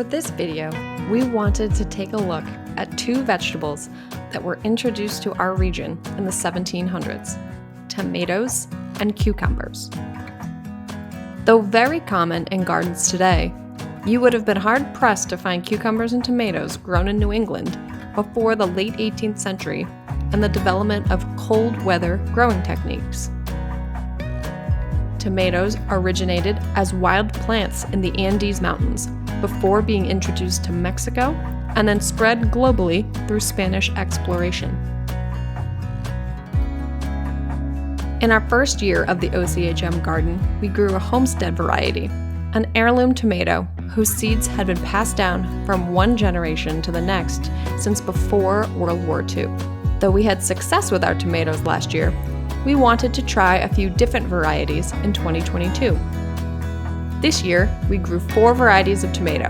this video, we wanted to take a look at two vegetables that were introduced to our region in the 1700s, tomatoes and cucumbers. Though very common in gardens today, you would have been hard-pressed to find cucumbers and tomatoes grown in New England before the late 18th century and the development of cold weather growing techniques. Tomatoes originated as wild plants in the Andes Mountains before being introduced to Mexico and then spread globally through Spanish exploration. In our first year of the OCHM Garden, we grew a homestead variety, an heirloom tomato whose seeds had been passed down from one generation to the next since before World War II. Though we had success with our tomatoes last year, we wanted to try a few different varieties in 2022. This year, we grew 4 varieties of tomato: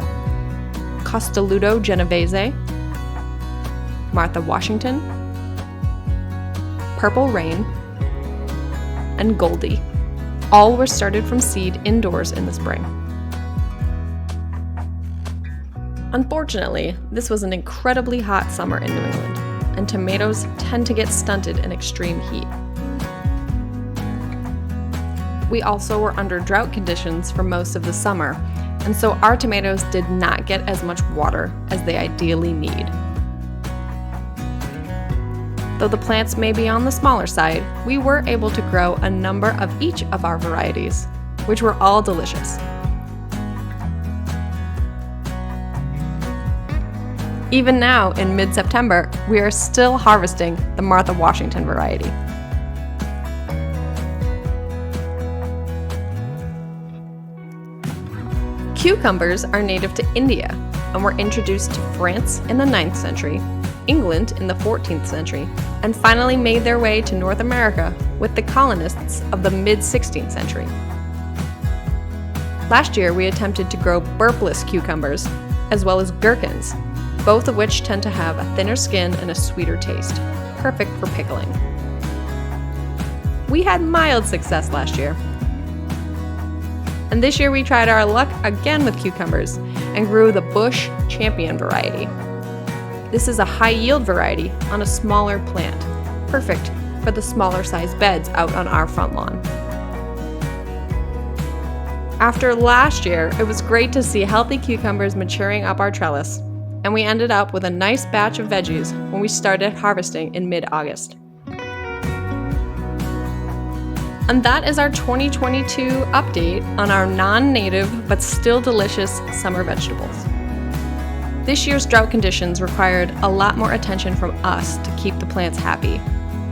Costelluto Genovese, Martha Washington, Purple Rain, and Goldie. All were started from seed indoors in the spring. Unfortunately, this was an incredibly hot summer in New England, and tomatoes tend to get stunted in extreme heat. We also were under drought conditions for most of the summer, and so our tomatoes did not get as much water as they ideally need. Though the plants may be on the smaller side, we were able to grow a number of each of our varieties, which were all delicious. Even now, in mid-September, we are still harvesting the Martha Washington variety. Cucumbers are native to India and were introduced to France in the 9th century, England in the 14th century, and finally made their way to North America with the colonists of the mid-16th century. Last year, we attempted to grow burpless cucumbers, as well as gherkins, both of which tend to have a thinner skin and a sweeter taste, perfect for pickling. We had mild success last year. And this year we tried our luck again with cucumbers and grew the Bush Champion variety. This is a high-yield variety on a smaller plant, perfect for the smaller sized beds out on our front lawn. After last year, it was great to see healthy cucumbers maturing up our trellis, and we ended up with a nice batch of veggies when we started harvesting in mid-August. And that is our 2022 update on our non-native but still delicious summer vegetables. This year's drought conditions required a lot more attention from us to keep the plants happy.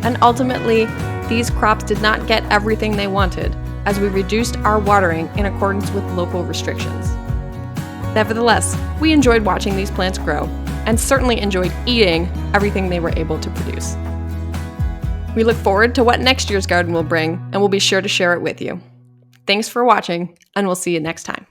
And ultimately, these crops did not get everything they wanted, as we reduced our watering in accordance with local restrictions. Nevertheless, we enjoyed watching these plants grow, and certainly enjoyed eating everything they were able to produce. We look forward to what next year's garden will bring, and we'll be sure to share it with you. Thanks for watching, and we'll see you next time.